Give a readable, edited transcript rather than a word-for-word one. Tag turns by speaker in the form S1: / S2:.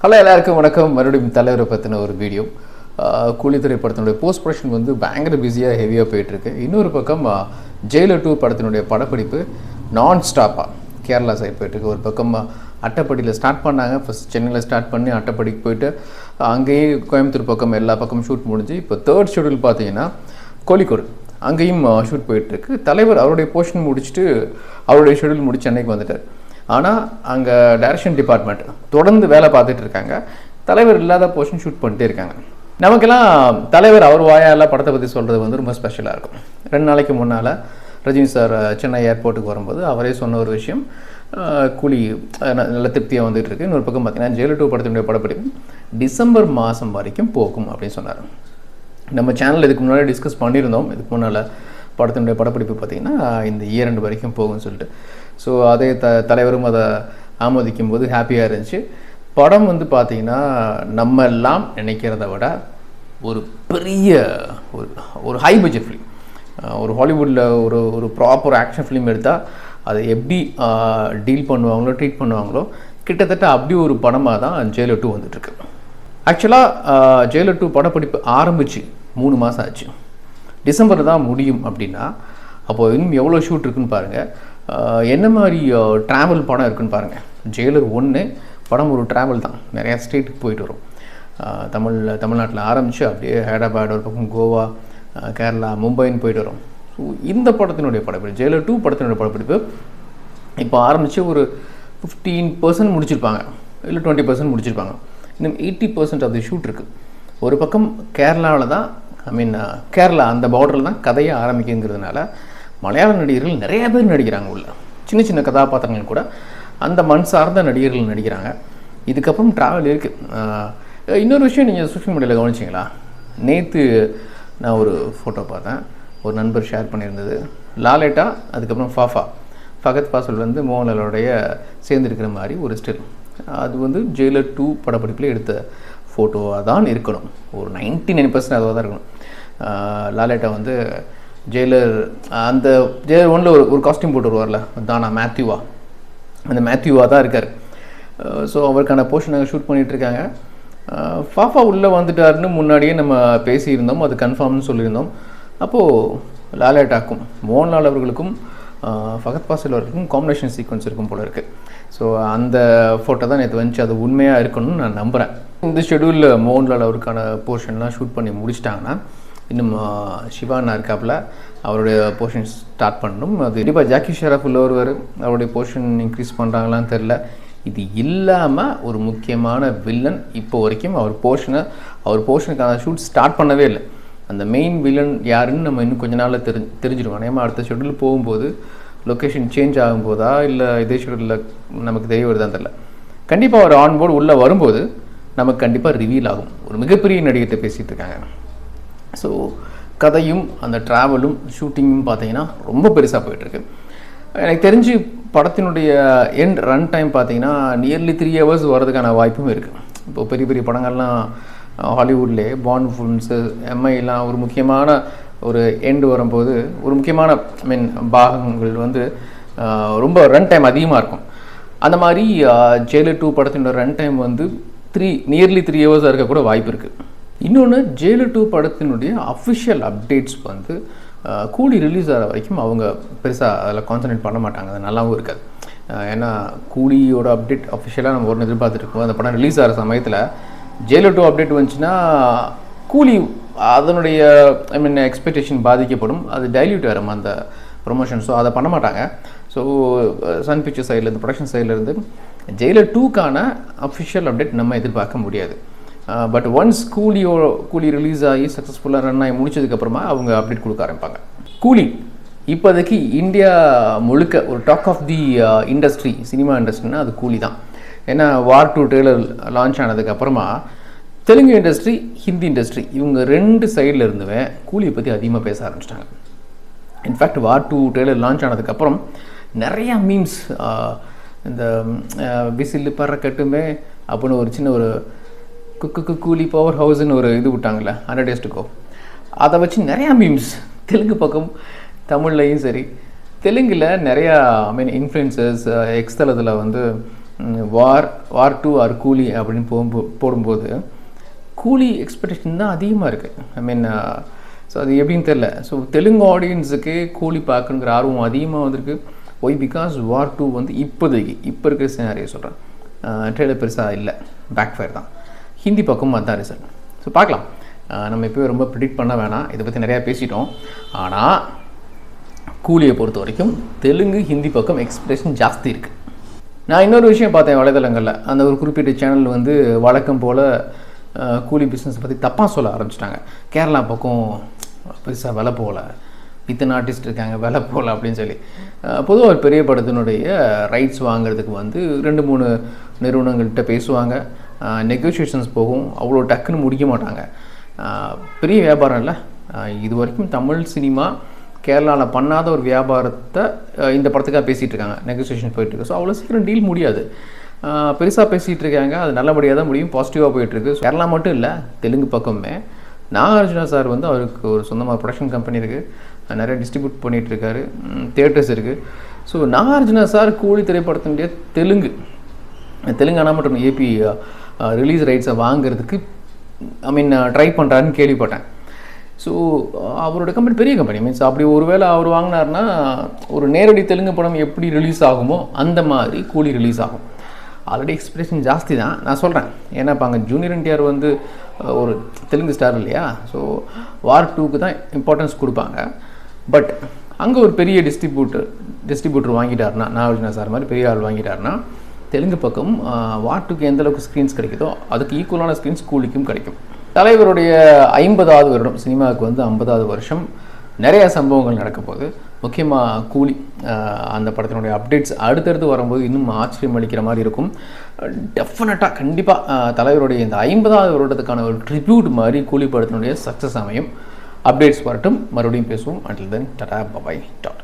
S1: Hello எல்லாருக்கும் வணக்கம். மறுபடியும் தலைவரை பற்றின ஒரு வீடியோ. கூலி திரைப்படத்தினுடைய போஸ்ட் ப்ரொடக்ஷன் வந்து பயங்கர பிஸியாக ஹெவியாக போயிட்டுருக்கு. இன்னொரு பக்கம் ஜெயிலர் 2 படத்தினுடைய படப்பிடிப்பு நான் ஸ்டாப்பாக கேரளா சைட் போயிட்டுருக்கு. ஒரு பக்கம் அட்டைப்படியில் ஸ்டார்ட் பண்ணாங்க. ஃபஸ்ட் சென்னையில் ஸ்டார்ட் பண்ணி அட்டைப்படிக்கு போயிட்டு அங்கேயே கோயம்புத்தூர் பக்கம் எல்லா பக்கமும் ஷூட் முடிஞ்சு இப்போ தேர்ட் ஷெடியூல் பார்த்தீங்கன்னா கோழிக்கோடு அங்கேயும் ஷூட் போயிட்டுருக்கு. தலைவர் அவருடைய போர்ஷன் முடிச்சுட்டு அவருடைய ஷெடியூல் முடிச்சு சென்னைக்கு வந்துட்டார். ஆனால் அங்கே டைரக்ஷன் டிபார்ட்மெண்ட் தொடர்ந்து வேலை பார்த்துட்டு இருக்காங்க. தலைவர் இல்லாத போர்ஷன் ஷூட் பண்ணிட்டே இருக்காங்க. நமக்கெல்லாம் தலைவர் அவர் வாயால் படத்தை பற்றி சொல்கிறது வந்து ரொம்ப ஸ்பெஷலாக இருக்கும். 2 நாளைக்கு முன்னால் ரஜினி சார் சென்னை ஏர்போர்ட்டுக்கு வரும்போது அவரே சொன்ன ஒரு விஷயம், கூலி நல்ல திருப்தியாக வந்துட்டு இருக்கு. இன்னொரு பக்கம் பார்த்தீங்கன்னா ஜெயிலர் 2 படத்தினுடைய படப்பிடிப்பு டிசம்பர் மாதம் வரைக்கும் போகும் அப்படின்னு சொன்னார். நம்ம சேனல் இதுக்கு முன்னாடி டிஸ்கஸ் பண்ணியிருந்தோம். இதுக்கு முன்னால் படத்தினுடைய படப்பிடிப்பு பார்த்திங்கன்னா இந்த இயர் எண்டு வரைக்கும் போகும்னு சொல்லிட்டு. ஸோ அதே தலைவரும் அதை ஆமோதிக்கும் போது ஹாப்பியாக இருந்துச்சு. படம் வந்து பார்த்திங்கன்னா நம்ம எல்லாம் நினைக்கிறத விட ஒரு பெரிய ஒரு ஹை பட்ஜெட் ஃபிலிம். ஒரு ஹாலிவுட்டில் ஒரு ப்ராப்பர் ஆக்ஷன் ஃபிலிம் எடுத்தால் அதை எப்படி டீல் பண்ணுவாங்களோ ட்ரீட் பண்ணுவாங்களோ கிட்டத்தட்ட அப்படி ஒரு படமாக தான் ஜெயிலர் 2 வந்துட்டுருக்கு. ஆக்சுவலாக ஜெயிலர் 2 படப்பிடிப்பு ஆரம்பித்து 3 மாதம் ஆச்சு. டிசம்பர் தான் முடியும் அப்படின்னா அப்போது இன்னும் எவ்வளோ ஷூட் இருக்குன்னு பாருங்கள். என்ன மாதிரி ட்ராவல் படம் இருக்குன்னு பாருங்கள். ஜெயிலர் 1 படம் ஒரு ட்ராவல் தான். நிறையா ஸ்டேட்டுக்கு போயிட்டு வரும். தமிழ்நாட்டில் ஆரம்பித்து அப்படியே ஹைதராபாத், ஒரு பக்கம் கோவா, கேரளா, மும்பைன்னு போயிட்டு வரும். ஸோ இந்த படத்தினுடைய படப்பிடிப்பு ஜெயிலர் 2 படத்தினுடைய படப்பிடிப்பு இப்போ ஆரம்பித்து ஒரு 15% முடிச்சிருப்பாங்க, இல்லை 20% முடிச்சிருப்பாங்க. இன்னும் 80% ஆஃப் தி ஷூட் இருக்குது. ஒரு பக்கம் கேரளாவில் தான், கேரளா அந்த பார்டரில் தான் கதையை ஆரம்பிக்குங்கிறதுனால மலையாள நடிகர்கள் நிறைய பேர் நடிக்கிறாங்க. உள்ள சின்ன சின்ன கதாபாத்திரங்கள் கூட அந்த மண் சார்ந்த நடிகர்கள் நடிக்கிறாங்க. இதுக்கப்புறம் ட்ராவல் இருக்குது. இன்னொரு விஷயம் நீங்கள் சோஷியல் மீடியாவில் கவனிச்சிங்களா? நேற்று நான் ஒரு ஃபோட்டோ பார்த்தேன், ஒரு நண்பர் ஷேர் பண்ணியிருந்தது. லாலேட்டா அதுக்கப்புறம் ஃபகத் ஃபாசில் வந்து மோகன்லாலோடைய சேர்ந்துருக்கிற மாதிரி ஒரு ஸ்டில். அது வந்து ஜெயிலர் 2 படப்பிடிப்பில் எடுத்த ஃபோட்டோவாக தான் இருக்கணும். ஒரு 99% அதுவாக தான் இருக்கணும். லாலேட்டா வந்து ஜெயிலர் 1 ஒரு காஸ்டியூம் போட்டு வருவார்ல, தானா மேத்யூவா, அந்த மேத்யூவாக தான் இருக்கார். ஸோ அவருக்கான போர்ஷனை ஷூட் பண்ணிகிட்ருக்காங்க. ஃபாஃபா உள்ளே வந்துட்டாருன்னு முன்னாடியே நம்ம பேசியிருந்தோம், அது கன்ஃபார்ம்னு சொல்லியிருந்தோம். அப்போது லாலேட்டாக்கும் மோகன்லால் அவர்களுக்கும் ஃபகத் ஃபாசில் அவர்களுக்கும் காம்பினேஷன் சீக்வன்ஸ் இருக்கும் போல இருக்குது. ஸோ அந்த ஃபோட்டோ தான் நேற்று வந்துச்சு. அது உண்மையாக இருக்கணும்னு நான் நம்புகிறேன். இந்த ஷெடியூலில் மோகன்லால் அவருக்கான போர்ஷன்லாம் ஷூட் பண்ணி முடிச்சிட்டாங்கன்னா இன்னும் சிவானா இருக்காப்புல, அவருடைய போர்ஷன் ஸ்டார்ட் பண்ணணும். அது கண்டிப்பாக ஜாக்கி ஷெராஃப் உள்ள வருவார். அவருடைய போர்ஷன் இன்க்ரீஸ் பண்ணுறாங்களான்னு தெரில. இது இல்லாமல் ஒரு முக்கியமான வில்லன் இப்போ வரைக்கும் அவர் போர்ஷனுக்கான ஷூட் ஸ்டார்ட் பண்ணவே இல்லை. அந்த மெயின் வில்லன் யாருன்னு நம்ம இன்னும் கொஞ்ச நாளில் தெரிஞ்சிருவோம். நேமா அடுத்த ஷெடியூல் போகும்போது லொக்கேஷன் சேஞ்ச் ஆகும்போதா இல்லை இதே ஷெடியூலில் நமக்கு தெரிய வருதான்னு தெரில. கண்டிப்பாக அவர் ஆன்போர்டு உள்ளே வரும்போது நமக்கு கண்டிப்பாக ரிவீல் ஆகும். ஒரு மிகப்பெரிய நடிகர்கிட்ட பேசிகிட்டு இருக்காங்க. ஸோ கதையும் அந்த ட்ராவலும் ஷூட்டிங்கும் பார்த்தீங்கன்னா ரொம்ப பெருசாக போயிட்டுருக்கு. எனக்கு தெரிஞ்சு படத்தினுடைய எண்ட் ரன் டைம் பார்த்தீங்கன்னா நியர்லி 3 hours வரதுக்கான வாய்ப்பும் இருக்குது. இப்போது பெரிய பெரிய படங்கள்லாம் ஹாலிவுட்லேயே பாண்ட் ஃபிலிம்ஸு, எம்ஐலாம் ஒரு முக்கியமான ஒரு எண்டு வரும்போது ஒரு முக்கியமான பாகங்கள் வந்து ரொம்ப ரன் டைம் அதிகமாக இருக்கும். அந்த மாதிரி ஜெயிலர் 2 படத்தினோட ரன் டைம் வந்து நியர்லி 3 hours இருக்கக்கூட வாய்ப்பு இருக்குது. இன்னொன்று, ஜெயிலர் 2 படத்தினுடைய அஃபிஷியல் அப்டேட்ஸ் வந்து கூலி ரிலீஸ் ஆகிற வரைக்கும் அவங்க பெருசாக அதில் கான்சன்ட்ரேட் பண்ண மாட்டாங்க. அது நல்லாவும் இருக்காது. ஏன்னா கூலியோட அப்டேட் அஃபிஷியலாக நம்ம ஒன்று எதிர்பார்த்துருக்கோம். அந்த படம் ரிலீஸ் ஆகிற சமயத்தில் ஜெயிலர் 2 அப்டேட் வந்துச்சுன்னா கூலி அதனுடைய எக்ஸ்பெக்டேஷன் பாதிக்கப்படும். அது டைல்யூட் ஆகும் அந்த ப்ரொமோஷன். ஸோ அதை பண்ண மாட்டாங்க. ஸோ சன் பிக்சர் சைட்லேருந்து, ப்ரொடக்ஷன் சைட்லேருந்து ஜெயிலர் 2க்கான அஃபிஷியல் அப்டேட் நம்ம எதிர்பார்க்க முடியாது. பட் ஒன்ஸ் கூலி ரிலீஸ் ஆகி சக்ஸஸ்ஃபுல்லாக ரன் ஆகி முடிச்சதுக்கப்புறமா அவங்க அப்டேட் கொடுக்க ஆரம்பிப்பாங்க. கூலி இப்போதைக்கு இந்தியா முழுக்க ஒரு talk of the industry, cinema இண்டஸ்ட்ரின்னா அது கூலி தான். ஏன்னா வார் 2 ட்ரெய்லர் லான்ச் ஆனதுக்கப்புறமா தெலுங்கு இண்டஸ்ட்ரி, ஹிந்தி இண்டஸ்ட்ரி இவங்க 2 சைடில் இருந்துவே கூலியை பற்றி அதிகமாக பேச ஆரம்பிச்சிட்டாங்க. இன்ஃபேக்ட் வார் 2 ட்ரெய்லர் லான்ச் ஆனதுக்கப்புறம் நிறையா மீம்ஸ், இந்த விசில் பறக்கட்டுமே அப்படின்னு ஒரு சின்ன ஒரு கூலி பவர் ஹவுஸ்ன்னு ஒரு இது விட்டாங்கள்ல 100 days to go, அதை வச்சு நிறையா மீம்ஸ் தெலுங்கு பக்கம் தமிழ்லையும் சரி தெலுங்கில் நிறையா இன்ஃப்ளூயன்சர்ஸ் எக்ஸ்தலத்தில் வந்து வார் 2 ஆர் கூலி அப்படின்னு போடும்போது கூலி எக்ஸ்பெக்டேஷன் தான் அதிகமாக இருக்குது. ஐ மீன் ஸோ அது எப்படின்னு தெரில. ஸோ தெலுங்கு ஆடியன்ஸுக்கு கூலி பார்க்கணுங்கிற ஆர்வம் அதிகமாக வந்திருக்கு. ஒய் பிகாஸ் வார் 2 வந்து இப்போதைக்கு இப்போ இருக்கிற சினாரியோ சொல்கிறேன், ட்ரெயிலர் பெருசாக இல்லை, பேக் ஃபயர் தான். ஹிந்தி பக்கமும் அதுதான் ரிசல்ட். ஸோ பார்க்கலாம். நம்ம இப்போவே ரொம்ப ப்ரிடிக்ட் பண்ண வேணாம், இதை பற்றி நிறையா பேசிட்டோம். ஆனால் கூலியை பொறுத்த வரைக்கும் தெலுங்கு ஹிந்தி பக்கம் எக்ஸ்பெக்டேஷன் ஜாஸ்தி இருக்குது. நான் இன்னொரு விஷயம் பார்த்தேன் வலைதளங்களில், அந்த ஒரு குறிப்பிட்ட சேனல் வந்து வழக்கம் போல் கூலி பிஸ்னஸ் பற்றி தப்பாக சொல்ல ஆரம்பிச்சிட்டாங்க. கேரளா பக்கம் பெருசாக விலை போகல, இத்தனை ஆர்டிஸ்ட் இருக்காங்க, விலை போகல அப்படின்னு சொல்லி. பொதுவாக ஒரு பெரிய படத்தினுடைய ரைட்ஸ் வாங்குறதுக்கு வந்து 2-3 நிறுவனங்கள்கிட்ட பேசுவாங்க, நெகோசியேஷன்ஸ் போகும், அவ்வளோ டக்குன்னு முடிக்க மாட்டாங்க. பெரிய வியாபாரம் இல்லை. இது வரைக்கும் தமிழ் சினிமா கேரளாவில் பண்ணாத ஒரு வியாபாரத்தை இந்த படத்துக்காக பேசிகிட்டு இருக்காங்க, நெகோசியேஷன் போயிட்டுருக்கு. ஸோ அவ்வளோ சீக்கிரம் டீல் முடியாது, பெருசாக பேசிகிட்டு இருக்காங்க. அது நல்லபடியாக தான் முடியும், பாசிட்டிவாக போயிட்டுருக்கு. கேரளா மட்டும் இல்லை, தெலுங்கு பக்கமே நாகார்ஜுனா சார் வந்து அவருக்கு ஒரு சொந்தமாக ப்ரொடக்ஷன் கம்பெனி இருக்குது, நிறைய டிஸ்ட்ரிபியூட் பண்ணிகிட்ருக்காரு, தியேட்டர்ஸ் இருக்குது. ஸோ நாகார்ஜுனா சார் கூலி திரைப்படத்தினுடைய தெலுங்கானா மற்றும் ஏபி ரிலீஸ் ரைட்ஸை வாங்கிறதுக்கு ட்ரை பண்ணுறாருன்னு கேள்விப்பட்டேன். ஸோ அவரோட கம்பெனி பெரிய கம்பெனி, மீன்ஸ் அப்படி ஒருவேளை அவர் வாங்கினார்னா ஒரு நேரடி தெலுங்கு படம் எப்படி ரிலீஸ் ஆகுமோ அந்த மாதிரி கூலி ரிலீஸ் ஆகும். ஆல்ரெடி எக்ஸ்பெக்டேஷன் ஜாஸ்தி தான் நான் சொல்கிறேன். ஏன்னா இப்போ அங்கே ஜூனியர் என்டிஆர் வந்து ஒரு தெலுங்கு ஸ்டார் இல்லையா, ஸோ வார் 2க்கு தான் இம்பார்ட்டன்ஸ் கொடுப்பாங்க. பட் அங்கே ஒரு பெரிய டிஸ்ட்ரிபியூட்டர் வாங்கிட்டாருன்னா, நாகார்ஜுனா சார் மாதிரி பெரிய ஆள் வாங்கிட்டாருன்னா, தெலுங்கு பக்கம் வார் 2க்கு எந்தளவுக்கு ஸ்க்ரீன்ஸ் கிடைக்குதோ அதுக்கு ஈக்குவலான ஸ்க்ரீன்ஸ் கூலிக்கும் கிடைக்கும். தலைவருடைய 50வது வருடம், சினிமாவுக்கு வந்து 50வது வருஷம், நிறைய சம்பவங்கள் நடக்க போகுது. முக்கியமாக கூலி அந்த படத்தினுடைய அப்டேட்ஸ் அடுத்தடுத்து வரும்போது இன்னும் ஆச்சரியம் அளிக்கிற மாதிரி இருக்கும். டெஃபினட்டாக கண்டிப்பாக தலைவருடைய இந்த 50வது வருடத்துக்கான ஒரு ட்ரிபியூட் மாதிரி கூலி படத்தினுடைய சக்ஸஸ் அமையும். அப்டேட்ஸ் வரட்டும், மறுபடியும் பேசுவோம். Until then tata bye dot.